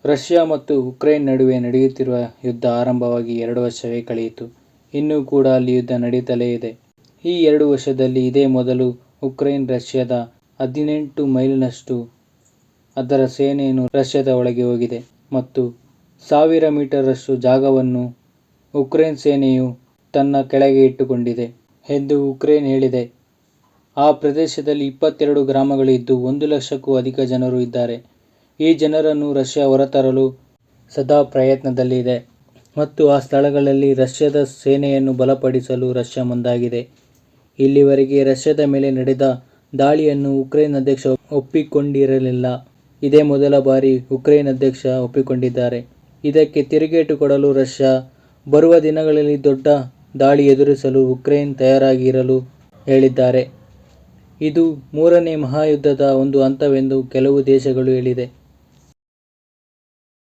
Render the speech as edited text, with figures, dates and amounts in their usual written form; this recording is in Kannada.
ರಷ್ಯಾ ಮತ್ತು ಉಕ್ರೇನ್ ನಡುವೆ ನಡೆಯುತ್ತಿರುವ ಯುದ್ಧ ಆರಂಭವಾಗಿ 2 ವರ್ಷವೇ ಕಳೆಯಿತು. ಇನ್ನೂ ಕೂಡ ಅಲ್ಲಿ ಯುದ್ಧ ನಡೀತಲೇ ಇದೆ. ಈ 2 ವರ್ಷದಲ್ಲಿ ಇದೇ ಮೊದಲು ಉಕ್ರೇನ್ ರಷ್ಯಾದ 18 ಮೈಲಿನಷ್ಟು ಅದರ ಸೇನೆಯನ್ನು ರಷ್ಯಾದ ಒಳಗೆ ಹೋಗಿದೆ ಮತ್ತು 1000 ಮೀಟರಷ್ಟು ಜಾಗವನ್ನು ಉಕ್ರೇನ್ ಸೇನೆಯು ತನ್ನ ಕೆಳಗೆ ಇಟ್ಟುಕೊಂಡಿದೆ ಎಂದು ಉಕ್ರೇನ್ ಹೇಳಿದೆ. ಆ ಪ್ರದೇಶದಲ್ಲಿ 22 ಗ್ರಾಮಗಳು ಇದ್ದು 1 ಲಕ್ಷಕ್ಕೂ ಅಧಿಕ ಜನರು ಇದ್ದಾರೆ. ಈ ಜನರನ್ನು ರಷ್ಯಾ ಹೊರತರಲು ಸದಾ ಪ್ರಯತ್ನದಲ್ಲಿದೆ ಮತ್ತು ಆ ಸ್ಥಳಗಳಲ್ಲಿ ರಷ್ಯಾದ ಸೇನೆಯನ್ನು ಬಲಪಡಿಸಲು ರಷ್ಯಾ ಮುಂದಾಗಿದೆ. ಇಲ್ಲಿವರೆಗೆ ರಷ್ಯಾದ ಮೇಲೆ ನಡೆದ ದಾಳಿಯನ್ನು ಉಕ್ರೇನ್ ಅಧ್ಯಕ್ಷ ಒಪ್ಪಿಕೊಂಡಿರಲಿಲ್ಲ. ಇದೇ ಮೊದಲ ಬಾರಿ ಉಕ್ರೇನ್ ಅಧ್ಯಕ್ಷ ಒಪ್ಪಿಕೊಂಡಿದ್ದಾರೆ. ಇದಕ್ಕೆ ತಿರುಗೇಟು ಕೊಡಲು ರಷ್ಯಾ ಬರುವ ದಿನಗಳಲ್ಲಿ ದೊಡ್ಡ ದಾಳಿ ಎದುರಿಸಲು ಉಕ್ರೇನ್ ತಯಾರಾಗಿರಲು ಹೇಳಿದ್ದಾರೆ. ಇದು 3ನೇ ಮಹಾಯುದ್ಧದ ಒಂದು ಹಂತವೆಂದು ಕೆಲವು ದೇಶಗಳು ಹೇಳಿದೆ.